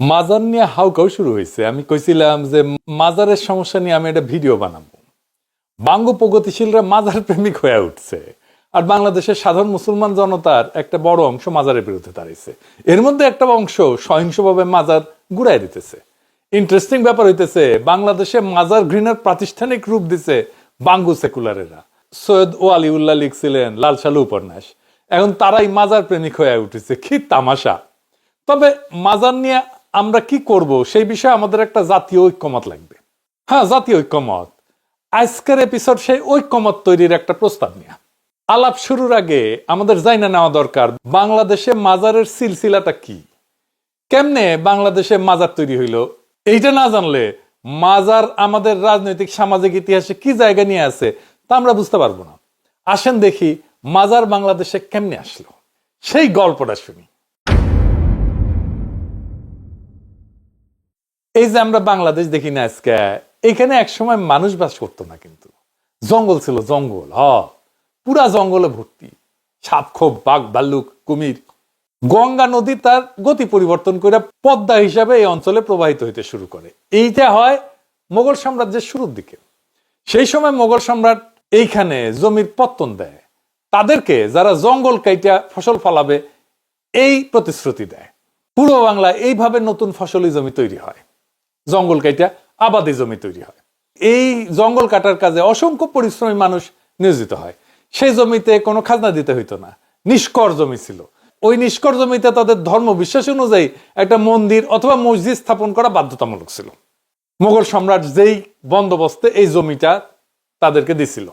মাজার নিয়ে হাউকাউ শুরু হয়েছে। আমি কইছিলাম যে মাজারের সমস্যা নিয়ে আমি একটা ভিডিও বানাবো। বাঙ্গু প্রগতিশীলরা মাজার প্রেমিক হয়ে উঠছে, আর বাংলাদেশের সাধারণ মুসলমান জনতার একটা বড় অংশ মাজারের বিরুদ্ধে দাঁড়িয়েছে। এর মধ্যে একটা অংশ সহিংসভাবে মাজার গুড়াই দিতেছে। ইন্টারেস্টিং ব্যাপার হইতেছে, বাংলাদেশে মাজার ঘৃণার প্রাতিষ্ঠানিক রূপ দিছে বাঙ্গু সেকুলারেরা। সৈয়দ ওয়ালিউল্লাহ লিখছিলেন লাল সালু উপন্যাস, এখন তারাই মাজার প্রেমিক হয়ে উঠেছে। কি তামাশা! তবে মাজার নিয়ে আমরা কি করব সেই বিষয়ে আমাদের একটা জাতীয় ঐক্যমত লাগবে। হ্যাঁ, জাতীয় ঐক্যমত। আজকের এপিসোড সেই ঐক্যমত তৈরির একটা প্রস্তাব নিয়ে। আলাপ শুরুর আগে আমাদের জানা নেওয়া দরকার বাংলাদেশে মাজারের সিলসিলাটা কি, কেমনে বাংলাদেশে মাজার তৈরি হইল। এইটা না জানলে মাজার আমাদের রাজনৈতিক সামাজিক ইতিহাসে কি জায়গা নিয়ে আছে তা আমরা বুঝতে পারবো না। আসেন দেখি মাজার বাংলাদেশে কেমনে আসলো, সেই গল্পটা শুনি। এই যে আমরা বাংলাদেশ দেখি না আজকে, এখানে একসময় মানুষ বাস করতো না, কিন্তু জঙ্গল ছিল, জঙ্গল। পুরা জঙ্গলে ভর্তি সাপ, খোপ, বাঘ, ভাল্লুক, কুমির। গঙ্গা নদী তার গতি পরিবর্তন করে পদ্মা হিসাবে এই অঞ্চলে প্রবাহিত হইতে শুরু করে। এইটা হয় মোগল সাম্রাজ্যের শুরুর দিকে। সেই সময় মোগল সম্রাট এইখানে জমির পত্তন দেয়, তাদেরকে যারা জঙ্গল কাইটা ফসল ফলাবে এই প্রতিশ্রুতি দেয়। পূর্ব বাংলা এইভাবে নতুন ফসলি জমি তৈরি হয়, জঙ্গল কাইটা আবাদি জমি তৈরি হয়। এই জঙ্গল কাটার কাজে অসংখ্য পরিশ্রমী মানুষ নিয়োজিত হয়। সেই জমিতে কোনো খাজনা দিতে হইতো না, নিষ্কর জমি ছিল। ওই নিষ্কর জমিতে তাদের ধর্ম বিশ্বাস অনুযায়ী একটা মন্দির অথবা মসজিদ স্থাপন করা বাধ্যতামূলক ছিল। মোগল সম্রাট যেই বন্দোবস্তে এই জমিটা তাদেরকে দিছিল,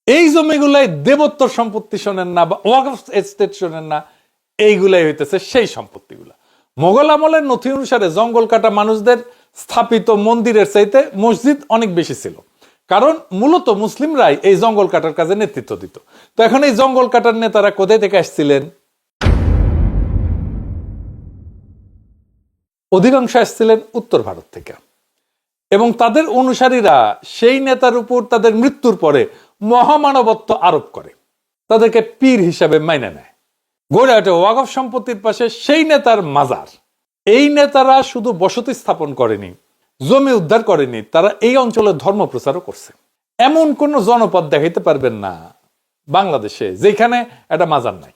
এই জমিগুলাই দেবোত্তর সম্পত্তি শোনেন না বা ওয়াকফ এস্টেট শোনেন না, এইগুলাই হইতেছে সেই সম্পত্তিগুলা। মোগল আমলের নথি অনুসারে জঙ্গল কাটা মানুষদের স্থাপিত মন্দিরের চাইতে মসজিদ অনেক বেশি ছিল, কারণ মূলত মুসলিমরাই এই জঙ্গল কাটার কাজে নেতৃত্ব দিত। তো এখন এই জঙ্গল কাটার নেতারা কোথায় থেকে আসছিলেন? অধিকাংশ আসছিলেন উত্তর ভারত থেকে, এবং তাদের অনুসারীরা সেই নেতার উপর তাদের মৃত্যুর পরে মহামানবত্ব আরোপ করে, তাদেরকে পীর হিসাবে মাইনে নেয়। গড়ে ওঠে ওয়াকফ সম্পত্তির পাশে সেই নেতার মাজার। এই নেতারা শুধু বসতি স্থাপন করেনি, জমি উদ্ধার করেনি, তারা এই অঞ্চলে ধর্ম প্রচারও করছে। এমন কোন জনপদ দেখাইতে পারবেন না বাংলাদেশে যেখানে একটা মাজার নাই।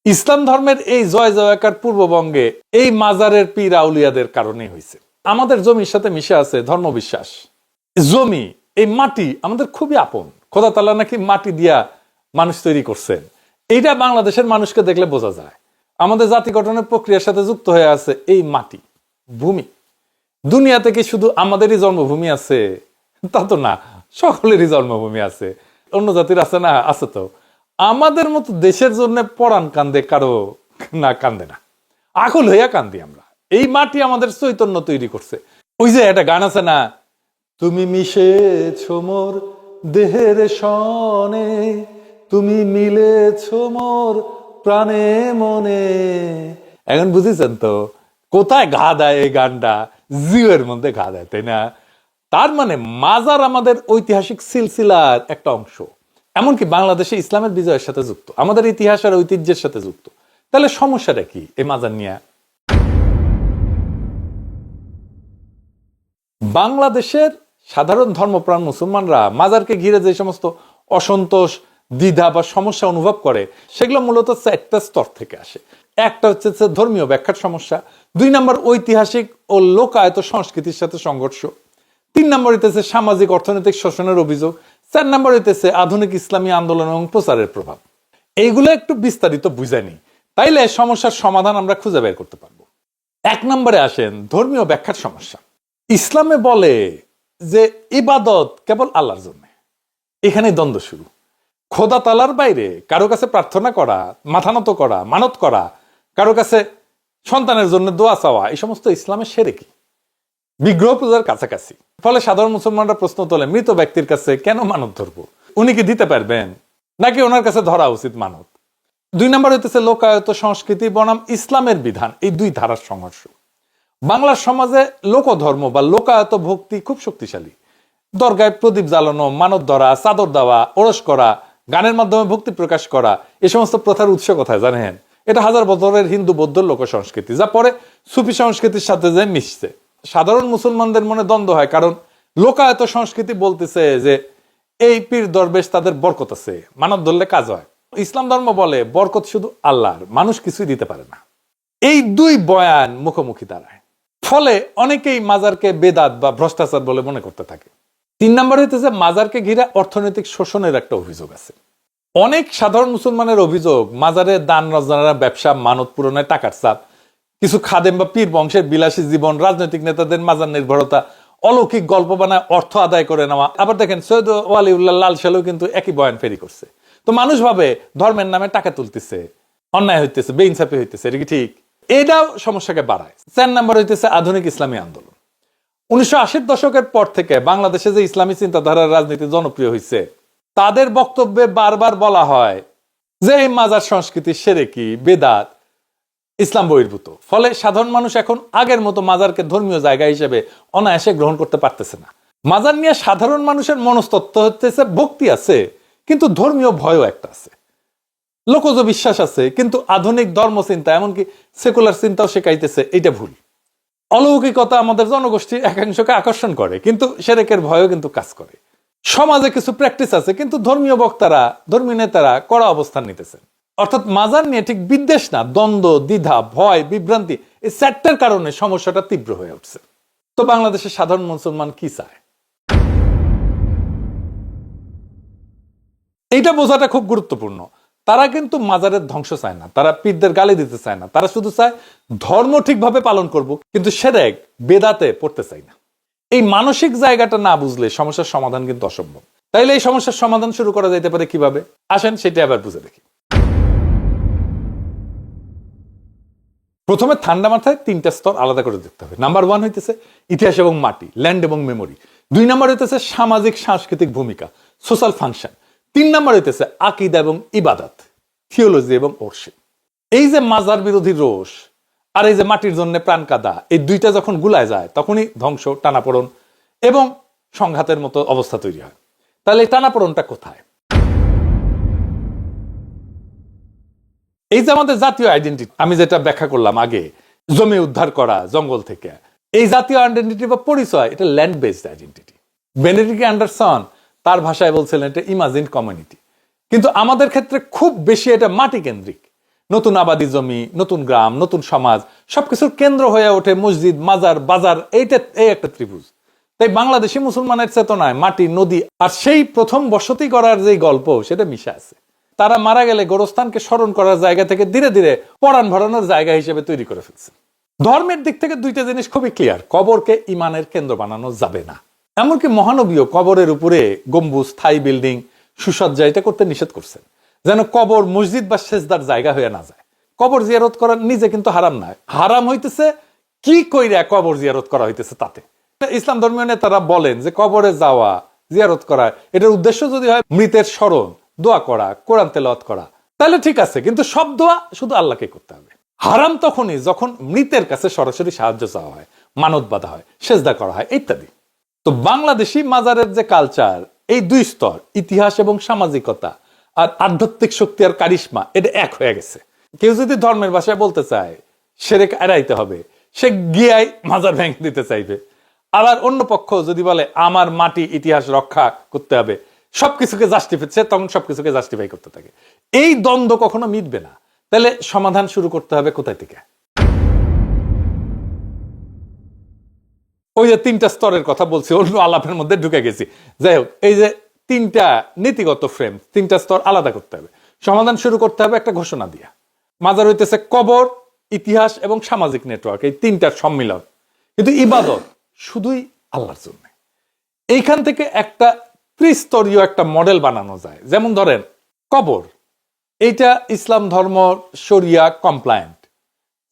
ইসলাম ধর্মের এই জয় জয়কার পূর্ববঙ্গে এই মাজারের পীর আউলিয়াদের কারণেই হয়েছে। আমাদের জমির সাথে মিশে আছে ধর্মবিশ্বাস। জমি, এই মাটি আমাদের খুবই আপন। খোদা তাআলা নাকি মাটি দিয়া মানুষ তৈরি করছেন, এইটা বাংলাদেশের মানুষকে দেখলে বোঝা যায়। আমাদের জাতি গঠনের প্রক্রিয়ার সাথে যুক্ত হয়ে আছে এই মাটি, ভূমি। দুনিয়াতে কি শুধু আমাদেরই জন্মভূমি আছে? তা তো না, সকলেরই জন্মভূমি আছে। অন্য জাতির আছে না? আছে তো। আমাদের মতো দেশের জন্য পরাণ কান্দে কারো না? কান্দে না, আকুল হইয়া কান্দি আমরা। এই মাটি আমাদের চৈতন্য তৈরি করছে। ওই যে একটা গান আছে না, তুমি মিশেছ মোর দেহের সনে, তুমি মিলেছ মোর প্রাণে মনে। এখন বুঝেছেন তো কোথায় ঘা দেয় এই গানটা? জিওর মধ্যে ঘা দেয়, তাই না? তার মানে মাজার আমাদের ঐতিহাসিক সিলসিলার একটা অংশ, এমনকি বাংলাদেশে ইসলামের বিজয়ের সাথে যুক্ত, আমাদের ইতিহাস আর ঐতিহ্যের সাথে যুক্ত। তাহলে সমস্যাটা কি এই মাজার নিয়ে? বাংলাদেশের সাধারণ ধর্মপ্রাণ মুসলমানরা মাজারকে ঘিরে যে সমস্ত অসন্তোষ, দ্বিধা বা সমস্যা অনুভব করে, সেগুলো মূলত একটা স্তর থেকে আসে। একটা হচ্ছে ধর্মীয় ব্যাখ্যার সমস্যা, 2 নম্বর ঐতিহাসিক ও লোকায়ত সংস্কৃতির সাথে সংঘর্ষ, 3 নম্বর হইতেছে সামাজিক অর্থনৈতিক শোষণের অভিযোগ, 4 নম্বর হইতেছে আধুনিক ইসলামী আন্দোলন এবং প্রচারের প্রভাব। এইগুলো একটু বিস্তারিত বুঝানি, তাইলে সমস্যার সমাধান আমরা খুঁজে বের করতে পারবো। 1 নম্বরে আসেন ধর্মীয় ব্যাখ্যার সমস্যা। ইসলামে বলে যে ইবাদত কেবল আল্লাহর জন্য। এখানে দ্বন্দ্ব শুরু। খোদা তাআলার বাইরে কারো কাছে প্রার্থনা করা, মাথা নত করা, মানত করা, কারো কাছে সন্তানের জন্য দোয়া চাওয়া, এই সমস্ত ইসলামের শিরকি, বিগ্রহ পূজার কাছাকাছি। ফলে সাধারণ মুসলমানরা প্রশ্ন তোলে, মৃত ব্যক্তির কাছে কেন মানত ধরবো? উনি কি দিতে পারবেন, নাকি ওনার কাছে ধরা উচিত মানত? 2 নম্বর হইতেছে লোকায়ত সংস্কৃতি বনাম ইসলামের বিধান, এই 2 ধারার সংঘর্ষ। বাংলার সমাজে লোকধর্ম বা লোকায়ত ভক্তি খুব শক্তিশালী। দরগায় প্রদীপ জ্বালানো, মানত ধরা, চাদর দেওয়া, ওরস করা, গানের মাধ্যমে ভক্তি প্রকাশ করা, এই সমস্ত প্রথার উৎস কোথায় জানেন? এটা হাজার বছরের হিন্দু বৌদ্ধ লোক সংস্কৃতি, যা পরে সুফি সংস্কৃতির সাথে যে মিশছে। সাধারণ মুসলমানদের মনে দ্বন্দ্ব হয়, কারণ লোকায়ত সংস্কৃতি বলতেছে যে এই পীর দরবেশ তাদের বরকত আছে, মানব ধরলে কাজ হয়। ইসলাম ধর্ম বলে বরকত শুধু আল্লাহর, মানুষ কিছুই দিতে পারে না। এই দুই বয়ান মুখোমুখি দাঁড়ায়, ফলে অনেকেই মাজারকে বেদাত বা ভ্রষ্টাচার বলে মনে করতে থাকে। 3 নম্বর হইতেছে মাজারকে ঘিরে অর্থনৈতিক শোষণের একটা অভিযোগ আছে। অনেক সাধারণ মুসলমানের অভিযোগ, মাজারে দান রজনারা ব্যবসা, মানত পূরণের টাকার চাপ, কিছু খাদেম বা পীর বংশের বিলাসী জীবন, রাজনৈতিক নেতাদের মাজার নির্ভরতা, অলৌকিক গল্প বানায় অর্থ আদায় করে নেওয়া। আবার দেখেন সৈয়দ ওয়ালিউল্লাহ লাল সাহেব কিন্তু একই বয়ান ফেরি করছে। তো মানুষ ভাবে ধর্মের নামে টাকা তুলতেছে, অন্যায় হইতেছে, বেইনসাফি হইতেছে, এটা কি ঠিক? এটাও সমস্যাকে বাড়ায়। 4 নম্বর হইতেছে আধুনিক ইসলামী আন্দোলন। 1980-র দশকের পর থেকে বাংলাদেশে যে ইসলামী চিন্তাধারার রাজনীতি জনপ্রিয় হয়েছে, তাদের বক্তব্যে বারবার বলা হয় যে এই মাজার সংস্কৃতি সেরেকি, বেদাত, ইসলাম বহির্ভূত। ফলে সাধারণ মানুষ এখন আগের মতো মাজারকে ধর্মীয় জায়গা হিসেবে অনায়াসে গ্রহণ করতে পারতেছে না। মাজার নিয়ে সাধারণ মানুষের মনস্তত্ত্ব হচ্ছে ভক্তি আছে, কিন্তু ধর্মীয় ভয়ও একটা আছে। লোকজ বিশ্বাস আছে, কিন্তু আধুনিক ধর্মচিন্তা এমনকি সেকুলার চিন্তাও শেখাইতেছে এটা ভুল। অলৌকিকতা আমাদের জনগোষ্ঠীর একাংশকে আকর্ষণ করে, কিন্তু সেরেকের ভয়ও কিন্তু কাজ করে। সমাজে কিছু প্র্যাকটিস আছে, কিন্তু ধর্মীয় বক্তারা, ধর্মীয় নেতারা কড়া অবস্থান নিতেছেন। অর্থাৎ মাজার নিয়ে ঠিক বিদ্বেষ না, দ্বন্দ্ব, দ্বিধা, ভয়, বিভ্রান্তি, এই চারটার কারণে সমস্যাটা তীব্র হয়ে উঠছে। তো বাংলাদেশের সাধারণ মুসলমান কি চায়, এইটা বোঝাটা খুব গুরুত্বপূর্ণ। তারা কিন্তু মাজারের ধ্বংস চায় না, তারা পীরদের গালি দিতে চায় না, তারা শুধু চায় ধর্ম ঠিকভাবে পালন করব, কিন্তু সেরেক বেদাতে পড়তে চায় না। এই মানসিক জায়গাটা না বুঝলে সমস্যার সমাধান কিন্তু অসম্ভব। তাইলে এই সমস্যার সমাধান শুরু করা যেতে পারে কিভাবে? আসেন সেটা আবার বুঝে দেখি। প্রথমে ঠান্ডা মাথায় 3টা স্তর আলাদা করে দেখতে হবে। নাম্বার 1 হইতেছে ইতিহাস এবং মাটি, ল্যান্ড এবং মেমোরি। 2 নম্বর হইতেছে সামাজিক সাংস্কৃতিক ভূমিকা, সোশ্যাল ফাংশন। 3 নম্বর হইতেছে আকীদা এবং ইবাদত, থিওলজি এবং ওরশিপ। এই যে মাজার বিরোধী রোষ আর এই যে মাটির জন্য প্রাণ কাদা, এই দুইটা যখন গুলায় যায়, তখনই ধ্বংস, টানাপোড়ন এবং সংঘাতের মতো অবস্থা তৈরি হয়। তাহলে এই টানাপোড়নটা কোথায়? এই যে আমাদের জাতীয় আইডেন্টিটি, আমি যেটা ব্যাখ্যা করলাম আগে, জমি উদ্ধার করা জঙ্গল থেকে, এই জাতীয় আইডেন্টিটি বা পরিচয়, এটা land based identity. Benedict Anderson তার ভাষায় বলছিলেন এটা ইমাজিন কমিউনিটি। কিন্তু আমাদের ক্ষেত্রে খুব বেশি এটা মাটি কেন্দ্রিক। নতুন আবাদি জমি, নতুন গ্রাম, নতুন সমাজ, সবকিছুর কেন্দ্র হয়ে ওঠে মসজিদ, মাজার, বাজার, এই একটা ত্রিভুজ। তাই বাংলাদেশি মুসলমানের চেতনায় মাটি, নদী আর সেই প্রথম বসতি করার যে গল্প, সেটা মিশে আছে। তারা মারা গেলে গোরস্থানকে স্মরণ করার জায়গা থেকে ধীরে ধীরে পরাণ ভরানোর জায়গা হিসেবে তৈরি করে ফেলছে। ধর্মের দিক থেকে দুইটা জিনিস খুবই ক্লিয়ার: কবরকে ইমানের কেন্দ্র বানানো যাবে না। এমনকি মহানবীও কবরের উপরে গম্বুজ, স্থায়ী বিল্ডিং, সুসজ্জা এটা করতে নিষেধ করছেন, যেন কবর মসজিদ বা সেজদার জায়গা হয়ে না যায়। কবর জিয়ারত করা নিজে কিন্তু হারাম নয়, হারাম হইতেছে কি কইরা কবর জিয়ারত করা হইতেছে তাতে। ইসলাম ধর্মীয় নেতারা বলেন যে কবরে যাওয়া, জিয়ারত করা, এটার উদ্দেশ্য যদি হয় মৃতের স্মরণ, দোয়া করা, কোরআন তেলাওয়াত করা, তাহলে ঠিক আছে, কিন্তু সব দোয়া শুধু আল্লাহকে করতে হবে। হারাম তখনই যখন মৃতের কাছে সরাসরি সাহায্য চাওয়া হয়, মানত বাঁধা হয়, সেজদা করা হয় ইত্যাদি। তো বাংলাদেশি মাজারের যে কালচার, এই 2 স্তর, ইতিহাস এবং সামাজিকতা আর আধ্যাত্মিক শক্তি আর কারিশমা, এটা এক হয়ে গেছে। কেউ যদি ধর্মের ভাষায় বলতে চায় শিরক এড়াইতে হবে, সে গিয়াই মাজার ভেঙে দিতে চাইবে। আবার অন্য পক্ষ যদি বলে আমার মাটি, ইতিহাস রক্ষা করতে হবে, সবকিছুকে জাস্টিফাই, তখন সবকিছুকে জাস্টিফাই করতে থাকে। এই দ্বন্দ্ব কখনো মিটবে না। তাহলে সমাধান শুরু করতে হবে কোথায় থেকে? ওই যে 3টা স্তরের কথা বলছি, অন্য আলাপের মধ্যে ঢুকে গেছি। যাই হোক, এই যে 3টা নীতিগত ফ্রেম, 3টা স্তর আলাদা করতে হবে। সমাধান শুরু করতে হবে একটা ঘোষণা দিয়া। মাজার হইতেছে কবর, ইতিহাস এবং সামাজিক নেটওয়ার্ক, এই 3টার সম্মিলন। কিন্তু ইবাদত শুধুই আল্লাহর জন্য। এইখান থেকে একটা ত্রিস্তরীয় একটা মডেল বানানো যায়। যেমন ধরেন কবর, এইটা ইসলাম ধর্ম শরিয়া কমপ্লায়েন্ট,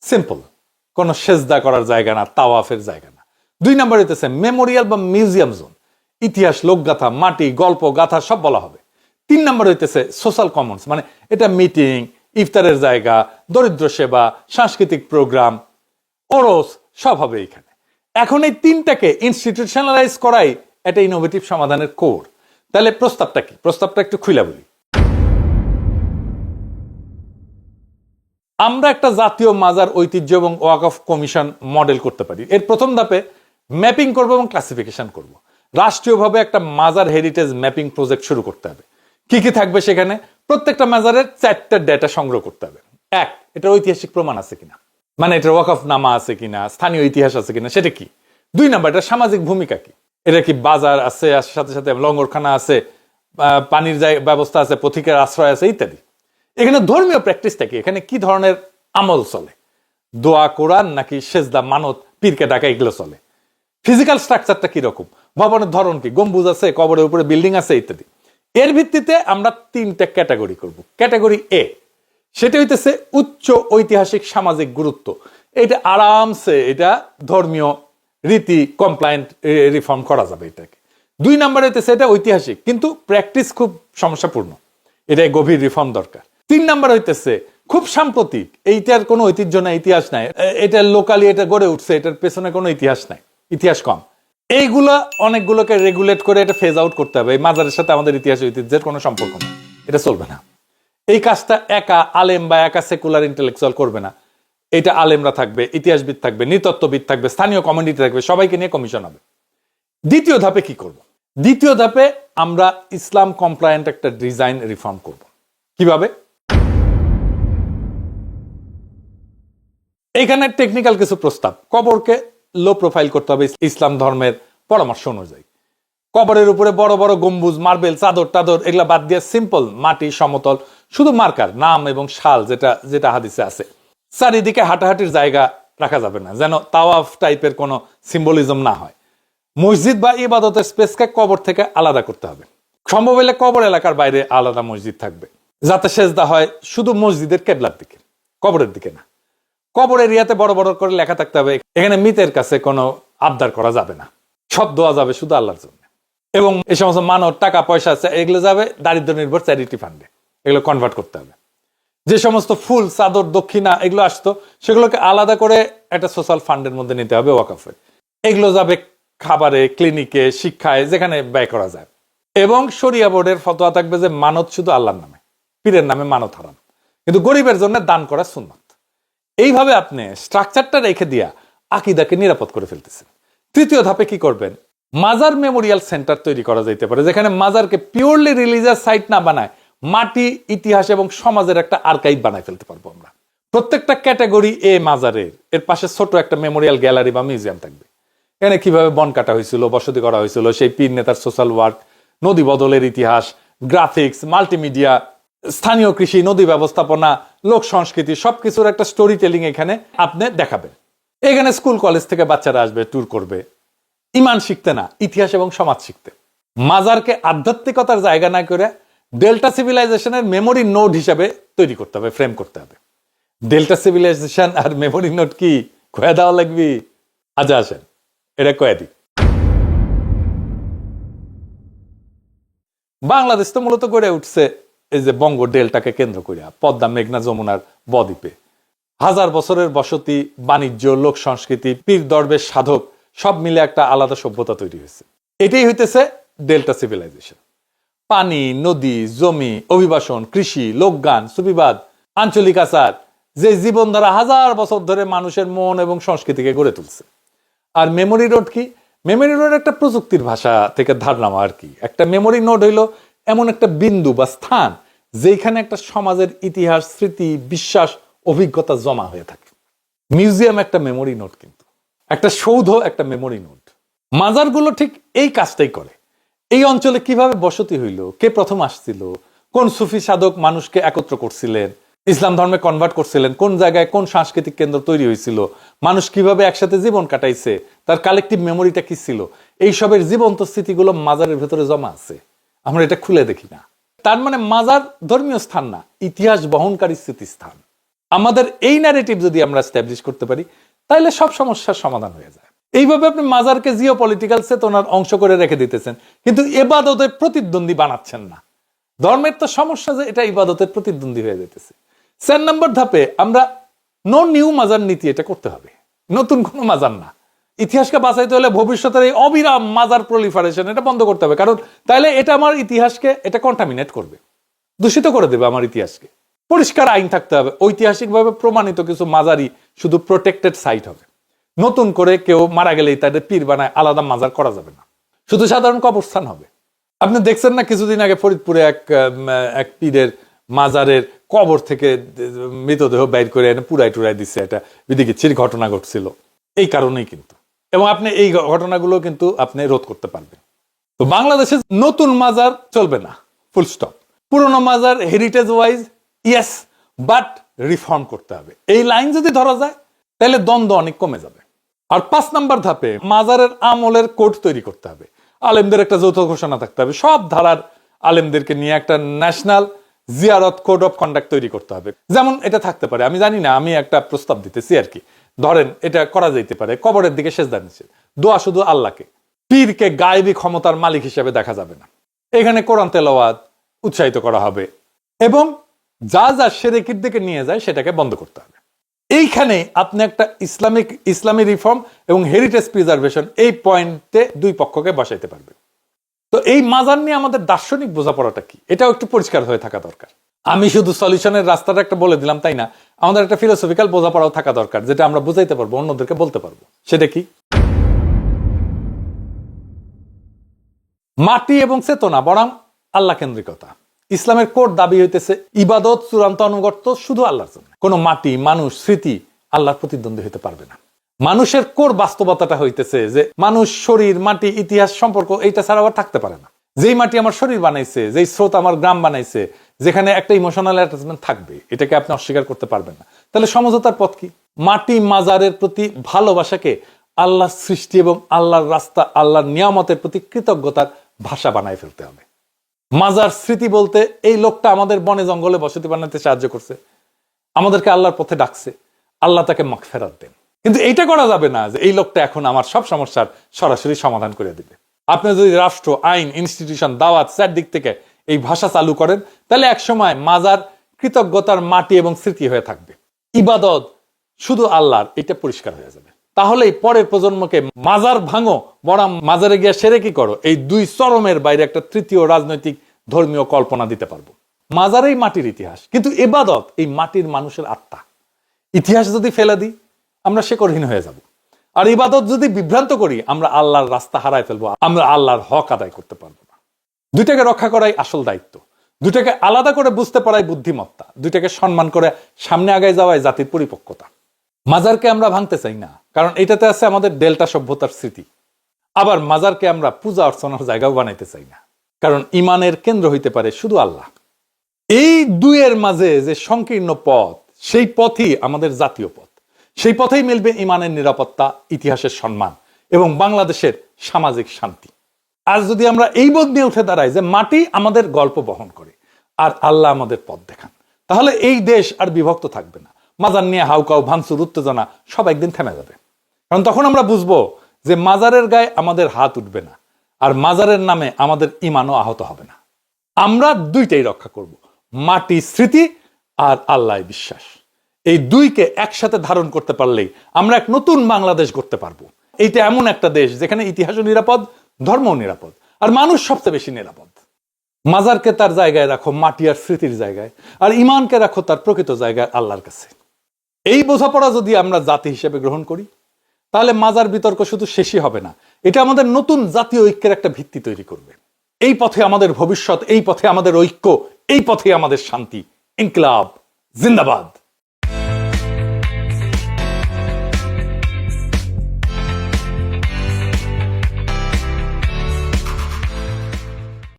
সিম্পল, কোনো সেজদা করার জায়গা না, তাওয়াফের জায়গা না। 2 নম্বর হইতেছে মেমোরিয়াল বা মিউজিয়াম জোন, ইতিহাস, লোকগাথা, মাটি, গল্প, গাথা সব বলা হবে। 3 নম্বর হইতেছে সোশ্যাল কমন্স, মানে এটা মিটিং, ইফতারের জায়গা, দরিদ্র সেবা, সাংস্কৃতিক প্রোগ্রাম, ওরস সব হবে এইখানে। এখন এই 3টাকে ইনস্টিটিউশনালাইজ করাই একটা ইনোভেটিভ সমাধানের কোর। তাহলে প্রস্তাবটা কি? প্রস্তাবটা একটু খুলে বলি। আমরা একটা জাতীয় মাজার ঐতিহ্য এবং ওয়াকফ কমিশন মডেল করতে পারি। এর প্রথম ধাপে ম্যাপিং করব এবং ক্লাসিফিকেশন করব। রাষ্ট্রীয়ভাবে একটা মাজার হেরিটেজ ম্যাপিং প্রজেক্ট শুরু করতে হবে। কি কি থাকবে সেখানে? প্রত্যেকটা মাজারের 4টা ডেটা সংগ্রহ করতে হবে। এক, এটার ঐতিহাসিক প্রমাণ আছে কিনা, মানে এটার ওয়াকফ নামা আছে কিনা, স্থানীয় ইতিহাস আছে কিনা, সেটা কি। 2 নাম্বার, এটার সামাজিক ভূমিকা কি, এটা কি বাজার আছে, সাথে সাথে লঙ্গরখানা আছে, পানির ব্যবস্থা আছে, পথিকের আশ্রয় আছে ইত্যাদি। এখানে ধর্মীয় প্র্যাকটিসটা কি, এখানে কি ধরনের আমল চলে, দোয়া কোরআন নাকি সেজদা মানত পীরকে ডাকা, এগুলো চলে। ফিজিক্যাল স্ট্রাকচারটা কিরকম, ভবনের ধরন কি, গম্বুজ আছে, কবরের উপরে বিল্ডিং আছে ইত্যাদি। এর ভিত্তিতে আমরা 3টা ক্যাটাগরি করব। ক্যাটাগরি এ, সেটা হইতেছে উচ্চ ঐতিহাসিক সামাজিক গুরুত্ব। এটা আরামসে এটা ধর্মীয় রীতি কমপ্লায়েন্ট রিফর্ম করা যাবে এটাকে। 2 নাম্বার হইতেছে এটা ঐতিহাসিক কিন্তু প্র্যাকটিস খুব সমস্যাপূর্ণ, এটা গভীর রিফর্ম দরকার। 3 নাম্বার হইতেছে খুব সাম্প্রতিক, এইটার কোনো ঐতিহ্য নাই, ইতিহাস নাই, এটা লোকালি এটা গড়ে উঠছে, এটার পেছনে কোনো ইতিহাস নাই, ইতিহাস কম। এইগুলা অনেকগুলোকে রেগুলেট করে এটা ফেজ আউট করতে হবে। এই মাজারের সাথে আমাদের ইতিহাস ঐতিহ্যের কোনো সম্পর্ক নেই, এটা চলবে না। এই কাজটা একা আলেম বা একা সেকুলার ইন্টেলেকচুয়াল করবে না, এটা আলেমরা থাকবে, ইতিহাসবিদ থাকবে, নৃতত্ত্ববিদ থাকবে, স্থানীয় কমিউনিটি থাকবে, সবাইকে নিয়ে কমিশন হবে। দ্বিতীয় ধাপে কি করব? দ্বিতীয় ধাপে আমরা ইসলাম কমপ্লায়েন্ট একটা ডিজাইন রিফর্ম করব। কিভাবে? এখানে টেকনিক্যাল কিছু প্রস্তাব। কবরকে লো প্রোফাইল করতে হবে ইসলাম ধর্মের পরামর্শ অনুযায়ী। কবরের উপরে বড় বড় গম্বুজ, মার্বেল, চাদর টাদর এগুলা বাদ দিয়ে সিম্পল মাটি, সমতল, শুধু মার্কার, নাম এবং শাল যেটা যেটা হাদিসে আছে। চারিদিকে হাঁটাহাঁটির জায়গা রাখা যাবে না, যেন তাওয়াফ টাইপের কোনো সিম্বলিজম না হয়। মসজিদ বা ইবাদতের স্পেসকে কবর থেকে আলাদা করতে হবে। সম্ভব হলে কবর এলাকার বাইরে আলাদা মসজিদ থাকবে, যাতে সেজদা হয় শুধু মসজিদের কেবলার দিকে, কবরের দিকে না। কবর এরিয়াতে বড় বড় করে লেখা থাকতে হবে, এখানে মৃতের কাছে কোনো আবদার করা যাবে না, সব দেওয়া যাবে শুধু আল্লাহর জন্য। এবং এই সমস্ত মানব টাকা পয়সা আছে এগুলো যাবে দারিদ্র নির্ভর চ্যারিটি ফান্ডে, এগুলো কনভার্ট করতে হবে। যে সমস্ত ফুল, চাদর, দক্ষিণা এগুলো আসতো সেগুলোকে আলাদা করে একটা সোশ্যাল ফান্ডের মধ্যে নিতে হবে, ওয়াকফে। এগুলো যাবে খাবারে, ক্লিনিকে, শিক্ষায়, যেখানে ব্যয় করা যায়। এবং শরিয়া বোর্ডের ফতোয়া থাকবে যে মানত শুধু আল্লাহর নামে, পীরের নামে মানত হারাম, কিন্তু গরিবের জন্য দান করা সুন্নত। এইভাবে আপনি স্ট্রাকচারটা রেখে দিয়া আকীদাকে নিরাপদ করে ফেলতেছেন। তৃতীয় ধাপে কি করবেন? মাজার মেমোরিয়াল সেন্টার তৈরি করা যেতে পারে, যেখানে মাজারকে পিওরলি রিলিজিয়াস সাইট না বানায় মাটি, ইতিহাস এবং সমাজের একটা আর্কাইভ বানায় ফেলতে পারবো আমরা। প্রত্যেকটা ক্যাটাগরি এ মাজারের এর পাশে ছোট একটা মেমোরিয়াল গ্যালারি বা মিউজিয়াম থাকবে। এখানে কিভাবে বন কাটা হয়েছিল, বসতি করা হয়েছিল, সেই পীর নেতার সোশ্যাল ওয়ার্ক, নদী বদলের ইতিহাস, গ্রাফিক্স, মাল্টিমিডিয়া, স্থানীয় কৃষি, নদী ব্যবস্থাপনা, লোক সংস্কৃতি, সবকিছুর একটা স্টোরি টেলিং এখানে আপনি দেখাবেন। এখানে স্কুল কলেজ থেকে বাচ্চারা আসবে, ট্যুর করবে, ইমান শিখতে না, ইতিহাস এবং সমাজ শিখতে। মাজারকে আধ্যাত্মিকতার জায়গা না করে ডেল্টা সিভিলাইজেশনের মেমোরি নোড হিসাবে তৈরি করতে হবে, ফ্রেম করতে হবে। ডেল্টা সিভিলাইজেশন আর মেমোরি নোড কি কয়ে দেওয়া লাগবে? আজ আসেন এটা কয়ে দিই। বাংলাদেশ তো মূলত গড়ে উঠছে এই যে বঙ্গ ডেল্টাকে কেন্দ্র করিয়া, পদ্মা, মেঘনা, যমুনার বদ্বীপে। হাজার বছরের বসতি, বাণিজ্য, লোক সংস্কৃতি, পীর দরবেশ, সাধক সব মিলে একটা আলাদা সভ্যতা তৈরি হয়েছে। এটাই হইতেছে ডেল্টা সিভিলাইজেশন। পানি, নদী, জমি, অভিবাসন, কৃষি, লোকগান, সুফিবাদ, আঞ্চলিক আচার, যে জীবনধারা হাজার বছর ধরে মানুষের মন এবং সংস্কৃতিকে গড়ে তুলছে। আর মেমোরি নোড কি? মেমোরি নোড একটা প্রযুক্তির ভাষা থেকে ধারণা আর কি। একটা মেমোরি নোড হইল এমন একটা বিন্দু বা স্থান যেখানে একটা সমাজের ইতিহাস, স্মৃতি, বিশ্বাস, অভিজ্ঞতা জমা হয়ে থাকে। মিউজিয়াম একটা মেমোরি নোড, কিন্তু একটা সৌধ একটা মেমোরি নোড। মাজারগুলো ঠিক এই কাজটাই করে। এই অঞ্চলে কিভাবে বসতি হইল, কে প্রথম আসছিল, কোন সুফি সাধক মানুষকে একত্র করছিলেন, ইসলাম ধর্মে কনভার্ট করছিলেন, কোন জায়গায় কোন সাংস্কৃতিক কেন্দ্র তৈরি হয়েছিল, মানুষ কিভাবে একসাথে জীবন কাটাইছে, তার কালেকটিভ মেমোরিটা কি ছিল, এইসবের জীবন্ত স্মৃতিগুলো মাজারের ভেতরে জমা আছে। আমরা এটা খুলে দেখি না। তার মানে মাজার ধর্মীয় স্থান না, ইতিহাস বহনকারী স্মৃতিস্থান। আমাদের এই ন্যারেটিভ যদি আমরা এস্টাবলিশ করতে পারি তাহলে সব সমস্যার সমাধান হয়ে যায়। এইভাবে আপনি মাজারকে জিও পলিটিক্যাল চেতনার অংশ করে রেখে দিতেছেন, কিন্তু ইবাদতের প্রতিদ্বন্দ্বী বানাচ্ছেন না। ধর্মের তো সমস্যা যে এটা ইবাদতের প্রতিদ্বন্দ্বী হয়ে যেতেছে। 4 নম্বর ধাপে আমরা নো নিউ মাজার নীতি এটা করতে হবে, নতুন কোনো মাজার না। ইতিহাসকে বাঁচাইতে হলে ভবিষ্যতের এই অবিরাম মাজার প্রলিফারেশন এটা বন্ধ করতে হবে, কারণ তাহলে এটা আমার ইতিহাসকে এটা কন্টামিনেট করবে, দূষিত করে দেবে আমার ইতিহাসকে। পরিষ্কার আইন থাকতে হবে, ঐতিহাসিকভাবে প্রমাণিত কিছু মাজারই শুধু প্রোটেক্টেড সাইট হবে। নতুন করে কেউ মারা গেলেই তাদের পীর বানায় আলাদা মাজার করা যাবে না, শুধু সাধারণ কবরস্থান হবে। আপনি দেখছেন না কিছুদিন আগে ফরিদপুরে এক পীরের মাজারের কবর থেকে মৃতদেহ বাইর করে এনে পুরাই টুরাই দিচ্ছে, এটা বিদিকিচ্ছির ঘটনা ঘটছিল এই কারণেই কিন্তু। এবং আপনি এই ঘটনাগুলো কিন্তু আপনি রোধ করতে পারবেন। তো বাংলাদেশে নতুন মাজার চলবে না, ফুল স্টপ। পুরনো মাজার heritage wise yes, but reform করতে হবে। এই লাইন যদি ধরা যায় তাহলে দ্বন্দ্ব অনেক কমে যাবে। আর 5 নম্বর ধাপে মাজারের আমলের কোড তৈরি করতে হবে। আলেমদের একটা যৌথ ঘোষণা থাকতে হবে, সব ধারার আলেমদেরকে নিয়ে একটা ন্যাশনাল জিয়ারত কোড অফ কন্ডাক্ট তৈরি করতে হবে। যেমন এটা থাকতে পারে, আমি জানি না, আমি একটা প্রস্তাব দিতেছি আর কি। ধরেন এটা করা যেতে পারে, কবরের দিকে সেজদা নিচ্ছে, দোয়া শুধু আল্লাহকে, পীরকে গায়েবী ক্ষমতার মালিক হিসেবে দেখা যাবে না। এখানে কোরআন তেলাওয়াত উৎসাহিত করা হবে এবং যা যা শিরকের দিকে নিয়ে যায় সেটাকে বন্ধ করতে হবে। এইখানে আপনি একটা ইসলামী রিফর্ম এবং হেরিটেজ প্রিজার্ভেশন এই পয়েন্টে দুই পক্ষকে বসাইতে পারবে। তো এই মাজার নিয়ে আমাদের দার্শনিক বোঝাপড়াটা কি, এটাও একটু পরিষ্কার হয়ে থাকা দরকার। আমি শুধু সলিউশনের রাস্তাটা একটা বলে দিলাম তাই না, আমাদের একটা ফিলোসফিক্যাল বোঝাপড়াও থাকা দরকার, যেটা আমরা বুঝাইতে পারবো, অন্যদেরকে বলতে পারবো। সেটা কি? মাটি এবং চেতনা বরং আল্লাহ কেন্দ্রিকতা। ইসলামের কোর দাবি হইতেছে ইবাদত চূড়ান্ত অনুগত্য শুধু আল্লাহর জন্য। কোনো মাটি, মানুষ, স্মৃতি আল্লাহর প্রতিদ্বন্দ্বী হতে পারবে না। মানুষের কোর বাস্তবতাটা হইতেছে যে মানুষ, শরীর, মাটি, ইতিহাস, সম্পর্ক এইটা ছাড়া আবার থাকতে পারে না। যেই মাটি আমার শরীর বানাইছে, যেই স্রোত আমার গ্রাম বানাইছে, যেখানে একটা ইমোশনাল অ্যাটাচমেন্ট থাকবে, এটাকে আপনি অস্বীকার করতে পারবেন না। তাহলে সমঝোতার পথ কি? মাটি মাজারের প্রতি ভালোবাসাকে আল্লাহর সৃষ্টি এবং আল্লাহর রাস্তা, আল্লাহর নিয়ামতের প্রতি কৃতজ্ঞতার ভাষা বানায় ফেলতে হবে। মাজার স্মৃতি বলতে এই লোকটা আমাদের বনে জঙ্গলে বসতি বানাতে সাহায্য করছে, আমাদেরকে আল্লাহর পথে ডাকছে, আল্লাহ তাকে মাগফিরাত দেন। কিন্তু এইটা করা যাবে না যে এই লোকটা এখন আমার সব সমস্যার সরাসরি সমাধান করে দিবে। আপনি যদি রাষ্ট্র, আইন, ইনস্টিটিউশন, দাওয়াত, চার দিক থেকে এই ভাষা চালু করেন, তাহলে একসময় মাজার কৃতজ্ঞতার মাটি এবং স্মৃতি হয়ে থাকবে, ইবাদত শুধু আল্লাহর, এটা পরিষ্কার হয়ে যাবে। তাহলেই পরের প্রজন্মকে মাজার ভাঙো বরং মাজারে গিয়ে সেরেকি করো, এই দুই চরমের বাইরে একটা তৃতীয় রাজনৈতিক ধর্মীয় কল্পনা দিতে পারবো। মাজারেই মাটির ইতিহাস, কিন্তু ইবাদত এই মাটির মানুষের আত্মা। ইতিহাস যদি ফেলে দিই আমরা শেকড়হীন হয়ে যাব, আর ইবাদত যদি বিভ্রান্ত করি আমরা আল্লাহর রাস্তা হারায় ফেলবো, আমরা আল্লাহর হক আদায় করতে পারবো না। দুইটাকে রক্ষা করাই আসল দায়িত্ব, দুইটাকে আলাদা করে বুঝতে পারাই বুদ্ধিমত্তা, দুইটাকে সম্মান করে সামনে আগায় যাওয়াই জাতির পরিপক্কতা। মাজারকে আমরা ভাঙতে চাই না, কারণ এটাতে আছে আমাদের ডেল্টা সভ্যতার স্মৃতি। আবার মাজারকে আমরা পূজা অর্চনার জায়গাও বানাইতে চাই না, কারণ ইমানের কেন্দ্র হইতে পারে শুধু আল্লাহ। এই দুইয়ের মাঝে যে সংকীর্ণ পথ, সেই পথই আমাদের জাতীয় পথ। সেই পথেই মিলবে ইমানের নিরাপত্তা, ইতিহাসের সম্মান এবং বাংলাদেশের সামাজিক শান্তি। আজ যদি আমরা এই বোধ নিয়ে উঠে দাঁড়াই যে মাটি আমাদের গল্প বহন করে আর আল্লাহ আমাদের পথ দেখান, তাহলে এই দেশ আর বিভক্ত থাকবে না। মাজার নিয়ে হাউকাউ, ভাঙচুর, উত্তেজনা সব একদিন থেমে যাবে। কারণ তখন আমরা বুঝবো যে মাজারের গায়ে আমাদের হাত উঠবে না, আর মাজারের নামে আমাদের ইমানও আহত হবে না। আমরা দুইটাই রক্ষা করব, মাটি স্মৃতি আর আল্লাহ বিশ্বাস। এই দুইকে একসাথে ধারণ করতে পারলেই আমরা এক নতুন বাংলাদেশ গড়তে পারবো। এইটা এমন একটা দেশ যেখানে ইতিহাসও নিরাপদ, ধর্মও নিরাপদ, আর মানুষ সবচেয়ে বেশি নিরাপদ। মাজারকে তার জায়গায় রাখো, মাটি আর স্মৃতির জায়গায়, আর ইমানকে রাখো তার প্রকৃত জায়গায়, আল্লাহর কাছে। এই বোঝাপড়া যদি আমরা জাতি হিসেবে গ্রহণ করি, তাহলে মাজার বিতর্ক শুধু শেষই হবে না, এটা আমাদের নতুন জাতীয় ঐক্যের একটা ভিত্তি তৈরি করবে। এই পথে আমাদের ভবিষ্যৎ, এই পথে আমাদের ঐক্য, এই পথে আমাদের শান্তি। ইনকিলাব জিন্দাবাদ।